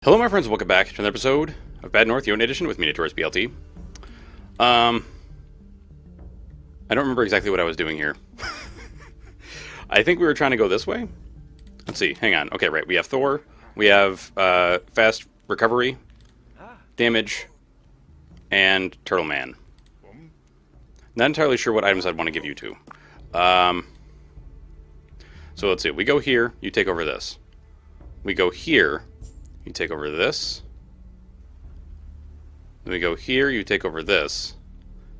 Hello my friends, welcome back to another episode of Bad North Jotunn Edition with me, Notorious BLT. I don't remember exactly what I was doing here. I think we were trying to go this way. Let's see, hang on. Okay, right, we have Thor, we have fast recovery, damage, and Turtle Man. Not entirely sure what items I'd want to give you to. So let's see, we go here, you take over this. We go here, you take over this. Then we go here, you take over this.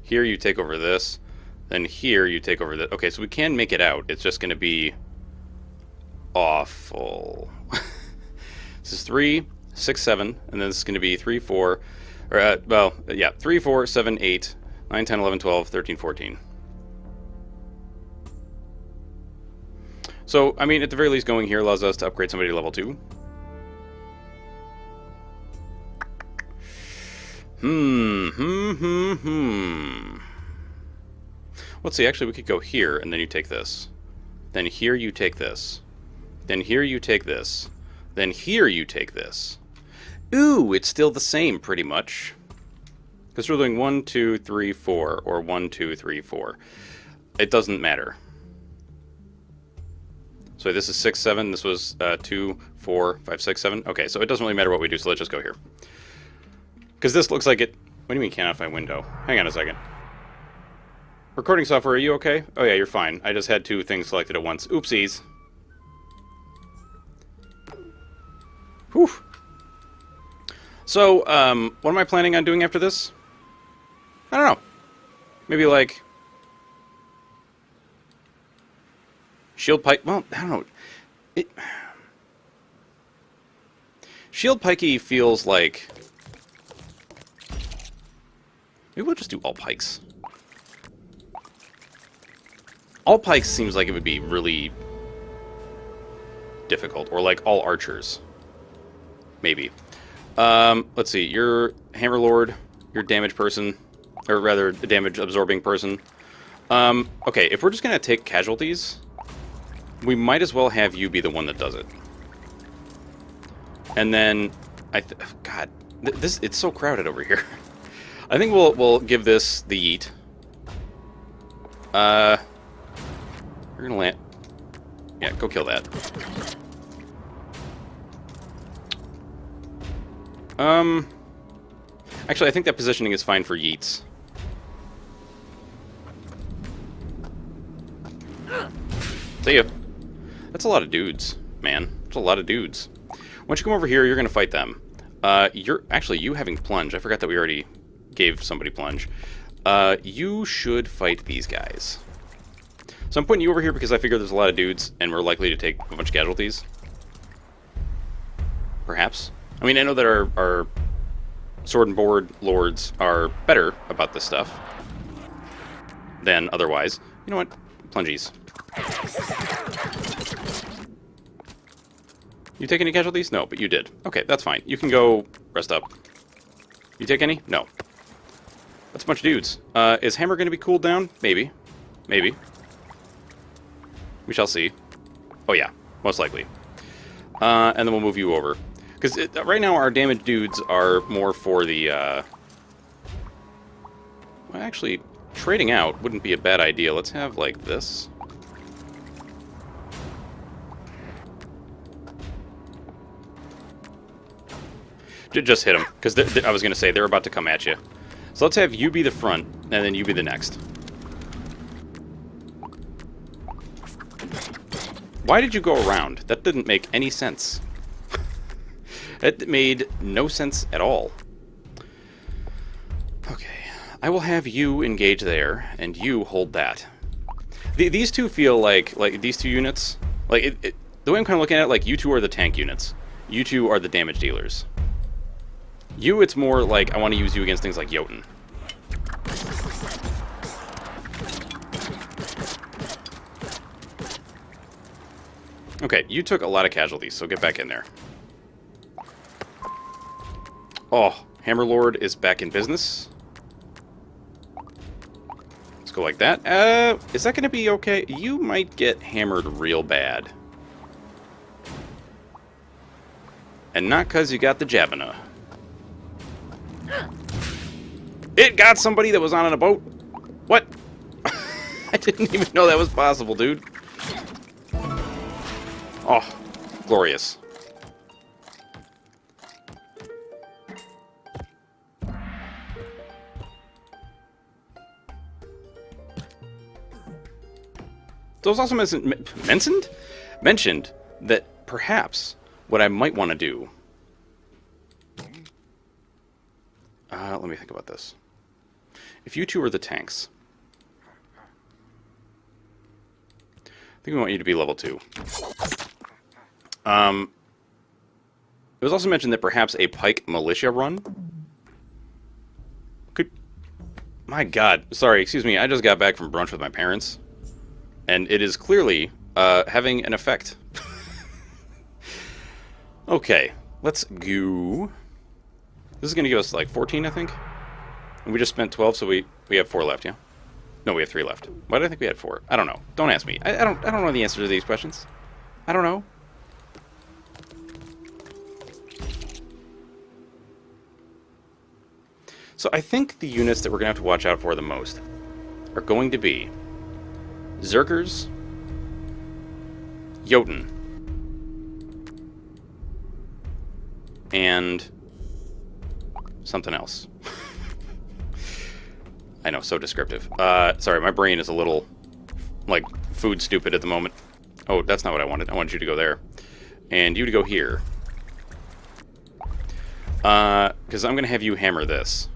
Here, you take over this. Then here, you take over this. Okay, so we can make it out. It's just going to be awful. This is 3, 6, 7, and then this is going to be 3, 4, or, 3, 4, 7, 8, 9, 10, 11, 12, 13, 14. So, I mean, at the very least, going here allows us to upgrade somebody to level 2. Let's see, actually we could go here, and then you take this. Then here you take this. Then here you take this. Then here you take this. Ooh, it's still the same, pretty much. Because we're doing 1, 2, 3, 4, or 1, 2, 3, 4. It doesn't matter. So this is 6, 7, this was 2, 4, 5, 6, 7. Okay, so it doesn't really matter what we do, so let's just go here. Because this looks like it... What do you mean cannot find window? Hang on a second. Recording software, are you okay? Oh yeah, you're fine. I just had two things selected at once. Oopsies. Whew. So, what am I planning on doing after this? I don't know. Maybe like... Shield pike... Well, I don't know. Shield pikey feels like... Maybe we'll just do all pikes. All pikes seems like it would be really difficult. Or like all archers. Maybe. Let's see. You're Hammerlord. You're damage person. Or rather, the damage absorbing person. Okay, if we're just going to take casualties, we might as well have you be the one that does it. And then, God, it's so crowded over here. I think we'll give this the yeet. You're gonna land. Yeah, go kill that. Actually, I think that positioning is fine for yeets. See ya. That's a lot of dudes, man. That's a lot of dudes. Once you come over here, you're gonna fight them. You having plunge. I forgot that we already gave somebody plunge. You should fight these guys. So I'm putting you over here because I figure there's a lot of dudes and we're likely to take a bunch of casualties. Perhaps. I mean, I know that our sword and board lords are better about this stuff than otherwise. You know what? Plungies. You take any casualties? No, but you did. Okay, that's fine. You can go rest up. You take any? No. That's a bunch of dudes. Is Hammer going to be cooled down? Maybe. Maybe. We shall see. Oh yeah, most likely. And then we'll move you over. Because right now our damage dudes are more for the... Well, actually, trading out wouldn't be a bad idea. Let's have, like, this. Just hit them. Because I was going to say, they're about to come at you. So let's have you be the front, and then you be the next. Why did you go around? That didn't make any sense. It made no sense at all. Okay. I will have you engage there, and you hold that. These two feel like these two units... the way I'm kind of looking at it, like, you two are the tank units. You two are the damage dealers. You, it's more like I want to use you against things like Jotunn. Okay, you took a lot of casualties, so get back in there. Oh, Hammerlord is back in business. Let's go like that. Is that going to be okay? You might get hammered real bad. And not because you got the Jabina. It got somebody that was on a boat? What? I didn't even know that was possible, dude. Oh, glorious. So it was also mentioned that perhaps what I might want to do... let me think about this. If you two are the tanks, I think we want you to be level 2. It was also mentioned that perhaps a pike militia run could... My god, sorry, excuse me, I just got back from brunch with my parents, and it is clearly having an effect. Okay, let's go. This is going to give us like 14, I think. And we just spent 12, so we have 4 left, yeah? No, we have 3 left. Why did I think we had 4? I don't know. Don't ask me. I don't know the answer to these questions. I don't know. So I think the units that we're going to have to watch out for the most are going to be Zerkers, Jotunn, and something else. I know, so descriptive. Sorry, my brain is a little, like, food stupid at the moment. Oh, that's not what I wanted. I wanted you to go there. And you to go here. Because I'm going to have you hammer this.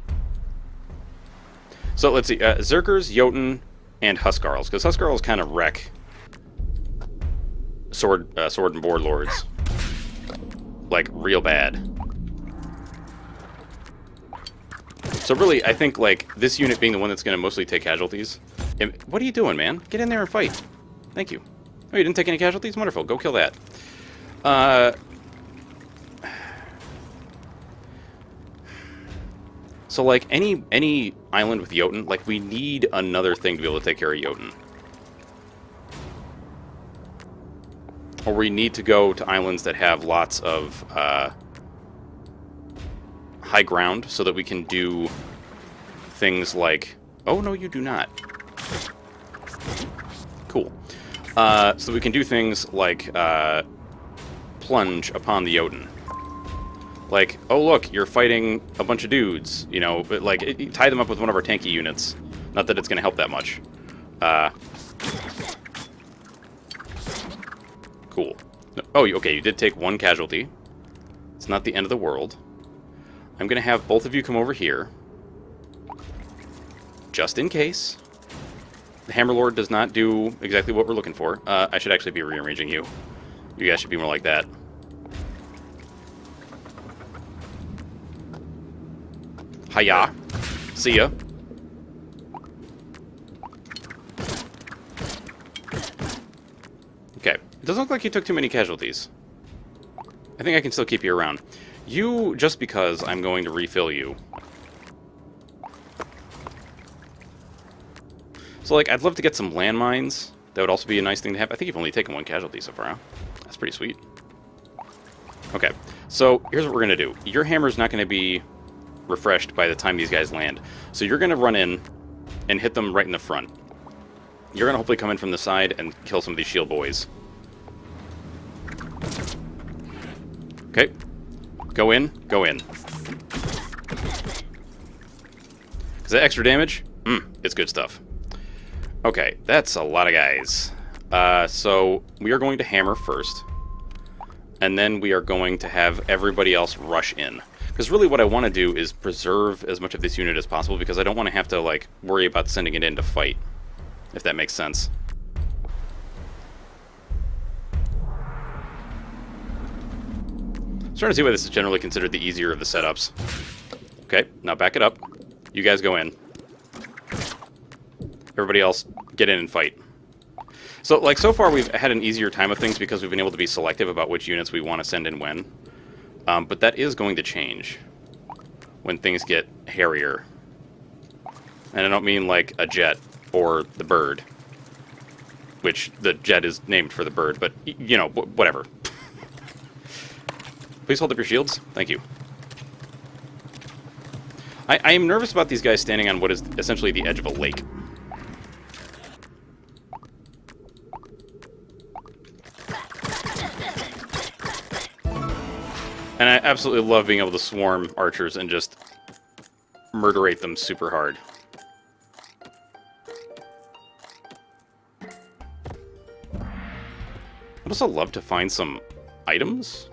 So, let's see. Zerkers, Jotunn, and Huskarls. Because Huskarls kind of wreck sword and board lords. Like, real bad. So really, I think, like, this unit being the one that's going to mostly take casualties... What are you doing, man? Get in there and fight. Thank you. Oh, you didn't take any casualties? Wonderful. Go kill that. So, like, any island with Jotunn, like, we need another thing to be able to take care of Jotunn. Or we need to go to islands that have lots of... high ground so that we can do things like... Oh, no, you do not. Cool. So we can do things like plunge upon the Jotunn. Like, oh, look, you're fighting a bunch of dudes, you know, but, like, tie them up with one of our tanky units. Not that it's going to help that much. Cool. Oh, okay, you did take 1 casualty. It's not the end of the world. I'm going to have both of you come over here. Just in case. The Hammerlord does not do exactly what we're looking for. I should actually be rearranging you. You guys should be more like that. Hiya. See ya. Okay. It doesn't look like you took too many casualties. I think I can still keep you around. You, just because I'm going to refill you. So, like, I'd love to get some landmines. That would also be a nice thing to have. I think you've only taken 1 casualty so far, huh? That's pretty sweet. Okay, so here's what we're going to do. Your hammer's not going to be refreshed by the time these guys land. So you're going to run in and hit them right in the front. You're going to hopefully come in from the side and kill some of these shield boys. Okay. Go in. Go in. Is that extra damage? It's good stuff. Okay, that's a lot of guys. So we are going to hammer first. And then we are going to have everybody else rush in. Because really what I want to do is preserve as much of this unit as possible, because I don't want to have to, like, worry about sending it in to fight. If that makes sense. I'm starting to see why this is generally considered the easier of the setups. Okay, now back it up. You guys go in. Everybody else, get in and fight. So, like, so far we've had an easier time of things because we've been able to be selective about which units we want to send in when. But that is going to change when things get hairier. And I don't mean like a jet or the bird, which the jet is named for the bird, but, you know, whatever. Please hold up your shields. Thank you. I am nervous about these guys standing on what is essentially the edge of a lake. And I absolutely love being able to swarm archers and just murderate them super hard. I'd also love to find some items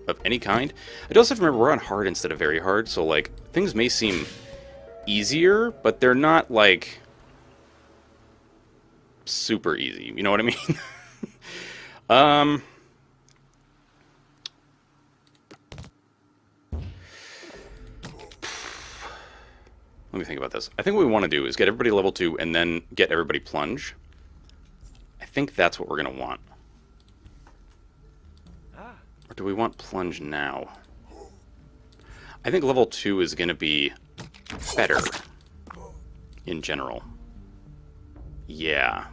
of any kind. I also have to remember we're on hard instead of very hard, so like things may seem easier, but they're not like super easy. You know what I mean? Let me think about this. I think what we want to do is get everybody level 2 and then get everybody plunge. I think that's what we're going to want. Or do we want plunge now? I think level 2 is going to be better in general. Yeah.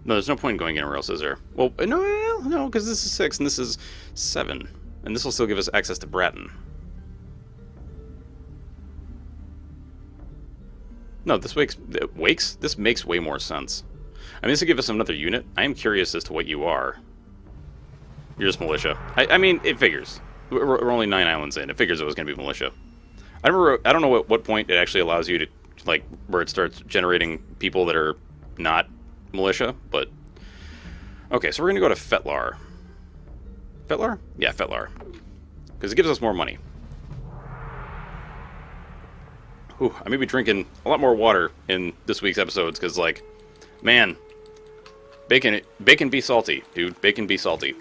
No, there's no point in going anywhere else, is there? Well, no, because this is 6 and this is 7. And this will still give us access to Bratton. No, this this makes way more sense. I mean, this will give us another unit. I am curious as to what you are. You're just militia. I mean, it figures. We're only 9 islands in. It figures it was going to be militia. I don't know at what point it actually allows you to, like, where it starts generating people that are not militia, but... Okay, so we're going to go to Fetlar. Fetlar? Yeah, Fetlar. Because it gives us more money. Ooh, I may be drinking a lot more water in this week's episodes, because, like, man, bacon be salty, dude. Bacon be salty.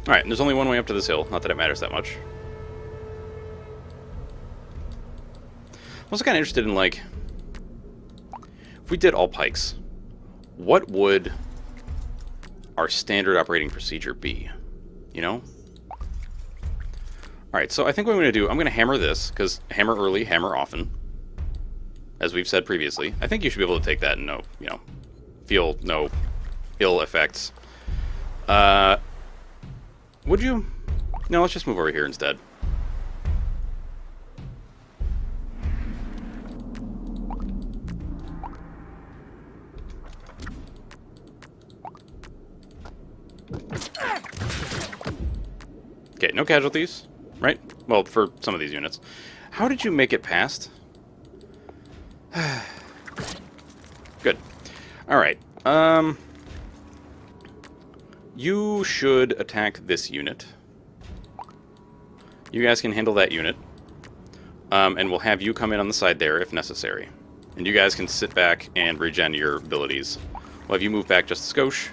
Alright, and there's only one way up to this hill. Not that it matters that much. I'm also kind of interested in, like, if we did all pikes, what would our standard operating procedure be? You know? Alright, so I think what I'm going to do, I'm going to hammer this, because hammer early, hammer often. As we've said previously. I think you should be able to take that and feel no ill effects. Would you? No, let's just move over here instead. Okay, no casualties, right? Well, for some of these units. How did you make it past? Good. Alright. You should attack this unit. You guys can handle that unit. And we'll have you come in on the side there if necessary. And you guys can sit back and regen your abilities. We'll have you move back just a skosh.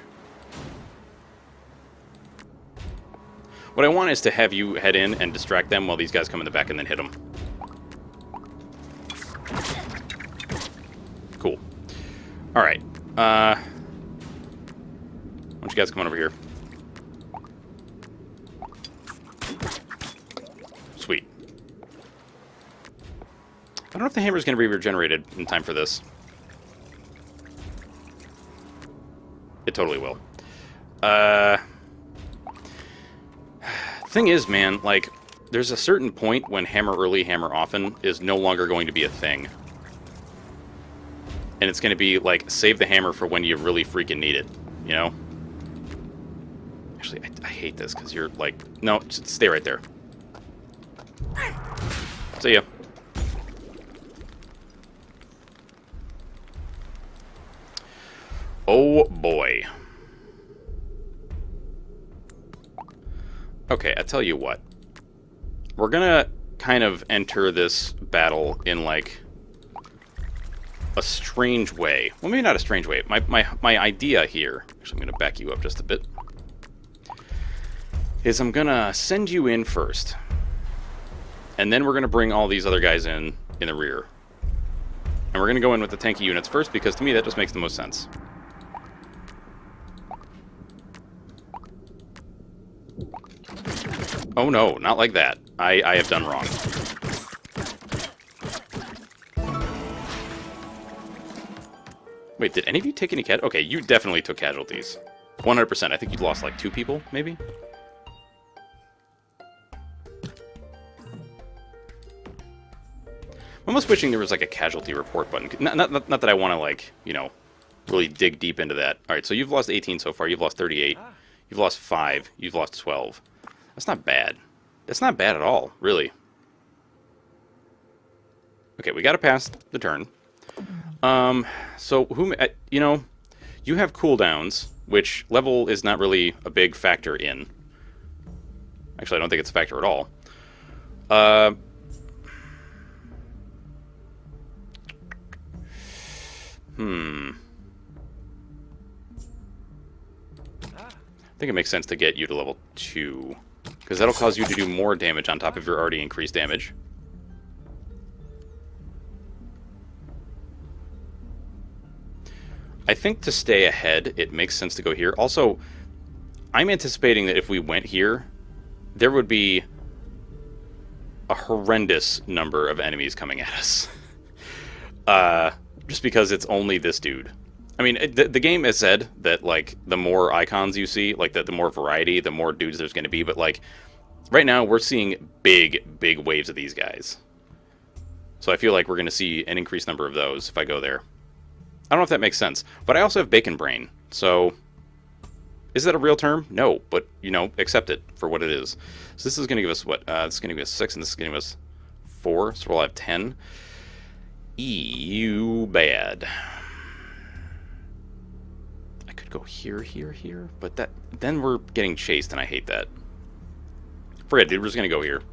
What I want is to have you head in and distract them while these guys come in the back and then hit them. Cool. Alright. Why don't you guys come on over here? Sweet. I don't know if the hammer's going to be regenerated in time for this. It totally will. Thing is, man, like, there's a certain point when hammer early, hammer often is no longer going to be a thing. And it's going to be, like, save the hammer for when you really freaking need it, you know? Actually, I hate this, because you're, like... No, just stay right there. See ya. Oh, boy. Okay, I tell you what. We're gonna kind of enter this battle in, like, a strange way. Well, maybe not a strange way. My idea here, actually I'm gonna back you up just a bit, is I'm gonna send you in first. And then we're gonna bring all these other guys in the rear. And we're gonna go in with the tanky units first, because to me that just makes the most sense. Oh no, not like that. I have done wrong. Wait, did any of you take any Okay, you definitely took casualties. 100%. I think you lost like 2 people, maybe? I'm almost wishing there was like a casualty report button. Not that I want to, like, you know, really dig deep into that. Alright, so you've lost 18 so far. You've lost 38. You've lost 5. You've lost 12. That's not bad. That's not bad at all, really. Okay, we gotta pass the turn. So, you know, you have cooldowns, which level is not really a big factor in. Actually, I don't think it's a factor at all. I think it makes sense to get you to level 2, because that'll cause you to do more damage on top of your already increased damage. I think to stay ahead, it makes sense to go here. Also, I'm anticipating that if we went here, there would be a horrendous number of enemies coming at us. Just because it's only this dude. I mean, the game has said that, like, the more icons you see, like, the more variety, the more dudes there's going to be. But, like, right now, we're seeing big waves of these guys. So I feel like we're going to see an increased number of those if I go there. I don't know if that makes sense. But I also have bacon brain. So, is that a real term? No. But, you know, accept it for what it is. So this is going to give us, what? This is going to give us 6, and this is going to give us 4. So we'll have 10. Ew, bad. I could go here, but then we're getting chased, and I hate that. Forget it, dude. We're just gonna go here.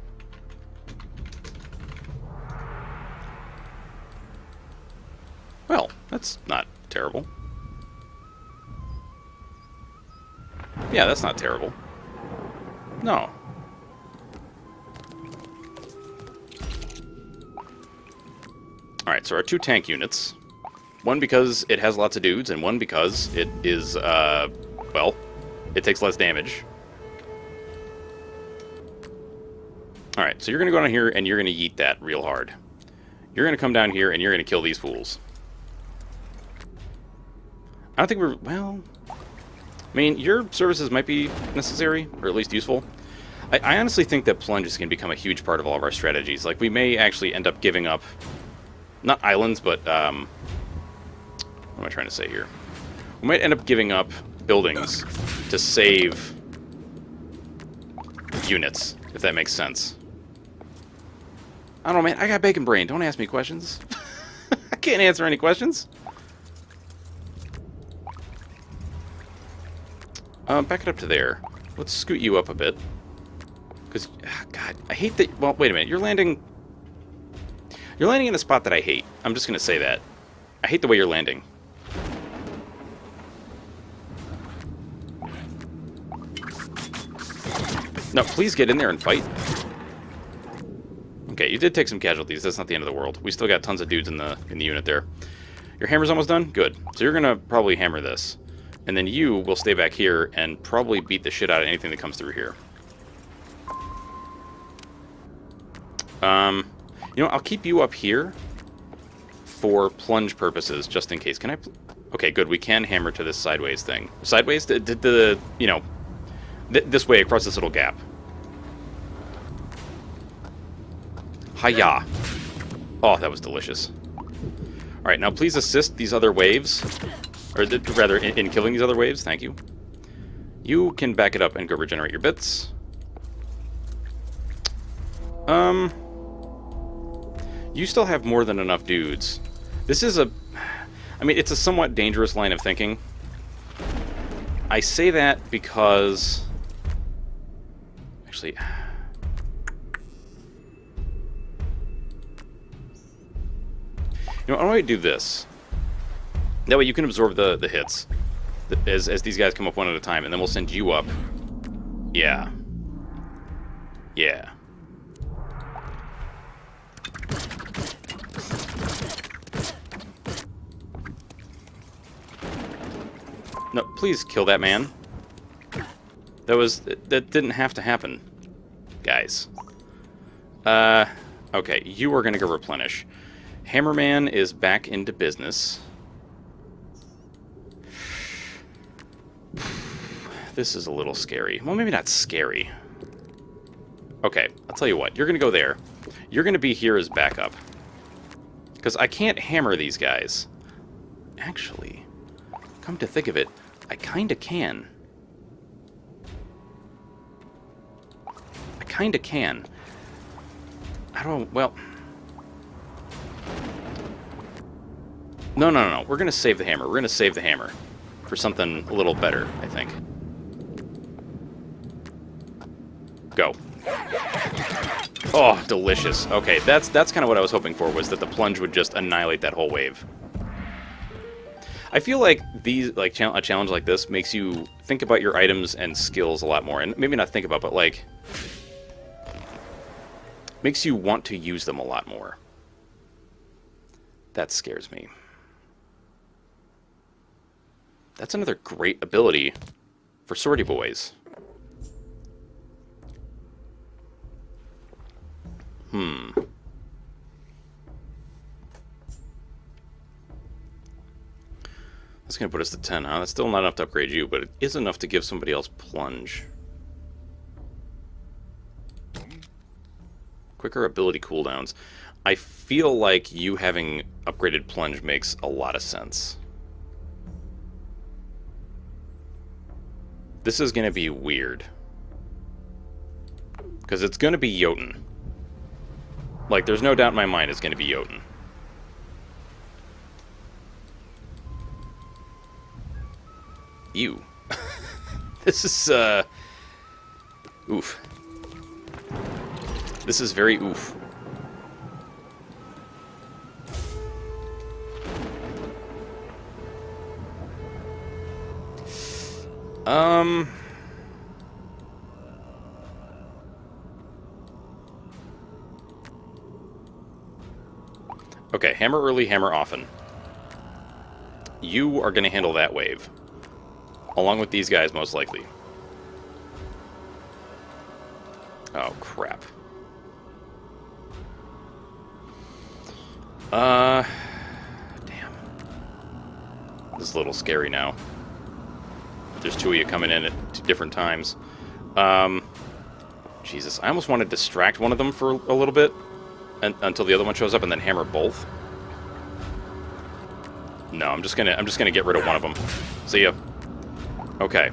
Well, that's not terrible. Yeah, that's not terrible. No. Alright, so our 2 tank units. One because it has lots of dudes, and one because it is, well, it takes less damage. Alright, so you're going to go down here, and you're going to yeet that real hard. You're going to come down here, and you're going to kill these fools. I don't think we're, well, I mean, your services might be necessary, or at least useful. I honestly think that plunge is going to become a huge part of all of our strategies. Like, we may actually end up giving up, not islands, but, what am I trying to say here? We might end up giving up buildings to save units, if that makes sense. I don't know, man. I got bacon brain. Don't ask me questions. I can't answer any questions. Back it up to there. Let's scoot you up a bit. Because, God, I hate that... Well, wait a minute. You're landing in a spot that I hate. I'm just going to say that. I hate the way you're landing. No, please get in there and fight. Okay, you did take some casualties. That's not the end of the world. We still got tons of dudes in the unit there. Your hammer's almost done? Good. So you're going to probably hammer this. And then you will stay back here and probably beat the shit out of anything that comes through here. You know, I'll keep you up here for plunge purposes, just in case. Can I... Okay, good. We can hammer to this sideways thing. Sideways? You know, this way across this little gap. Hi-ya. Oh, that was delicious. Alright, now please assist these other waves. Or rather, in killing these other waves. Thank you. You can back it up and go regenerate your bits. You still have more than enough dudes. This is a... I mean, it's a somewhat dangerous line of thinking. I say that because... Actually... You know, why don't I do this? That way you can absorb the hits as these guys come up one at a time, and then we'll send you up. Yeah. Yeah. No, please kill that man. That didn't have to happen. Guys. Okay, you are going to go replenish. Hammerman is back into business. This is a little scary. Well, maybe not scary. Okay, I'll tell you what. You're going to go there. You're going to be here as backup. Because I can't hammer these guys. Actually, come to think of it, I kind of can. I kind of can. I don't... Well... No. We're going to save the hammer. We're going to save the hammer for something a little better, I think. Go. Oh, delicious. Okay, that's kind of what I was hoping for, was that the plunge would just annihilate that whole wave. I feel like these, like a challenge like this makes you think about your items and skills a lot more, and maybe not think about, but like makes you want to use them a lot more. That scares me. That's another great ability for sortie boys. That's going to put us to 10, huh? That's still not enough to upgrade you, but it is enough to give somebody else plunge. Quicker ability cooldowns. I feel like you having upgraded plunge makes a lot of sense. This is going to be weird. Because it's going to be Jotunn. Like, there's no doubt in my mind it's going to be Jotunn. Ew. This is, oof. This is very oof. Okay, hammer early, hammer often. You are going to handle that wave. Along with these guys, most likely. Oh, crap. Damn. This is a little scary now. There's two of you coming in at different times. Jesus, I almost want to distract one of them for a little bit until the other one shows up, and then hammer both. No, I'm just gonna get rid of one of them. See ya. Okay.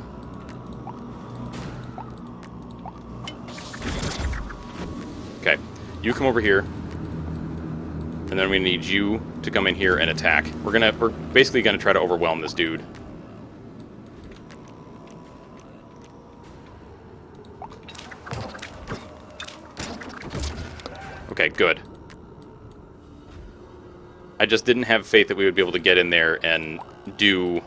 Okay, you come over here, and then we need you to come in here and attack. We're basically gonna try to overwhelm this dude. Okay, good. I just didn't have faith that we would be able to get in there and do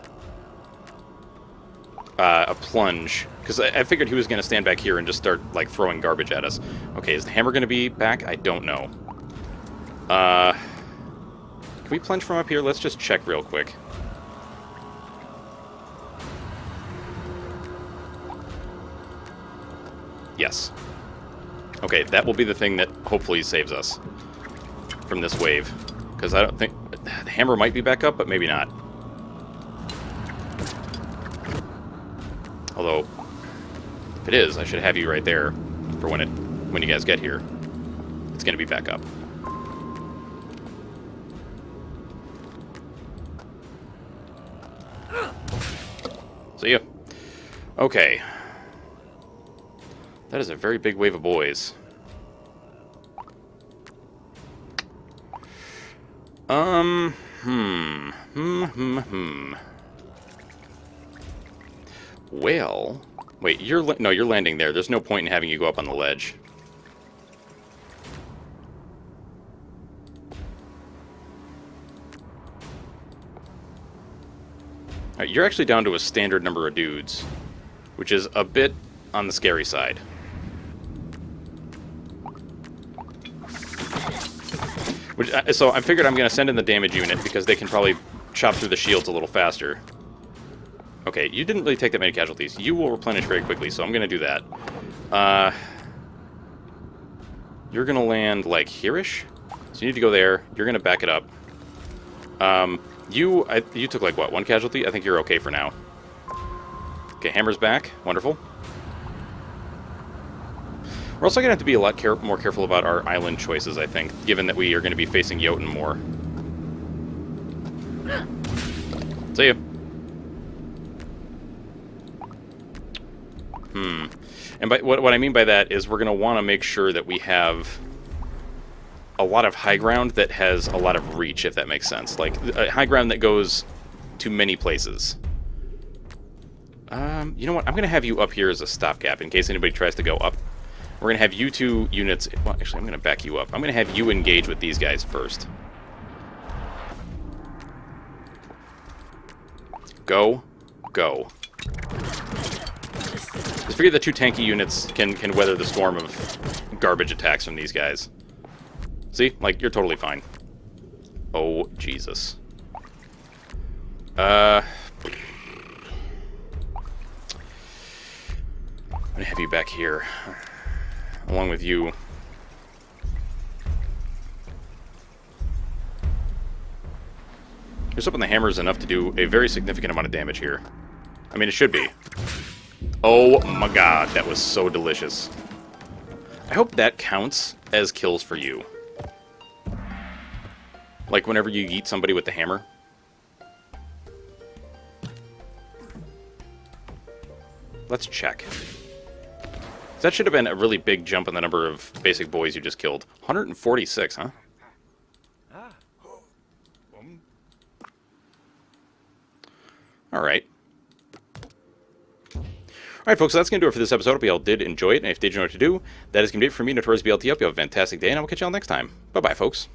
a plunge, because I figured he was going to stand back here and just start like throwing garbage at us. Okay, is the hammer going to be back? I don't know. Can we plunge from up here? Let's just check real quick. Yes. Okay, that will be the thing that hopefully saves us from this wave. Because I don't think... The hammer might be back up, but maybe not. Although, if it is, I should have you right there for when you guys get here. It's going to be back up. See ya. Okay. That is a very big wave of boys. Well, wait, you're landing there. There's no point in having you go up on the ledge. All right, you're actually down to a standard number of dudes, which is a bit on the scary side. So I figured I'm going to send in the damage unit because they can probably chop through the shields a little faster. Okay, you didn't really take that many casualties. You will replenish very quickly, so I'm going to do that. You're going to land, like, here-ish? So you need to go there. You're going to back it up. You took, like, what, 1 casualty? I think you're okay for now. Okay, hammer's back. Wonderful. We're also going to have to be a lot more careful about our island choices, I think, given that we are going to be facing Jotunn more. See ya. And what I mean by that is we're going to want to make sure that we have a lot of high ground that has a lot of reach, if that makes sense. Like, high ground that goes to many places. You know what? I'm going to have you up here as a stopgap in case anybody tries to go up. We're going to have you 2 units... Well, actually, I'm going to back you up. I'm going to have you engage with these guys first. Go. Go. Just figure the 2 tanky units can weather the storm of garbage attacks from these guys. See? Like, you're totally fine. Oh, Jesus. I'm gonna have you back here. Along with you. Just hoping the hammer is enough to do a very significant amount of damage here. I mean, it should be. Oh my god, that was so delicious. I hope that counts as kills for you. Like whenever you eat somebody with the hammer. Let's check. That should have been a really big jump in the number of basic boys you just killed. 146, huh? Alright. Alright, folks, so that's going to do it for this episode. Hope you all did enjoy it, and if you did, you know what to do. That is going to be it for me, Notorious BLT. Hope you have a fantastic day, and I will catch you all next time. Bye-bye, folks.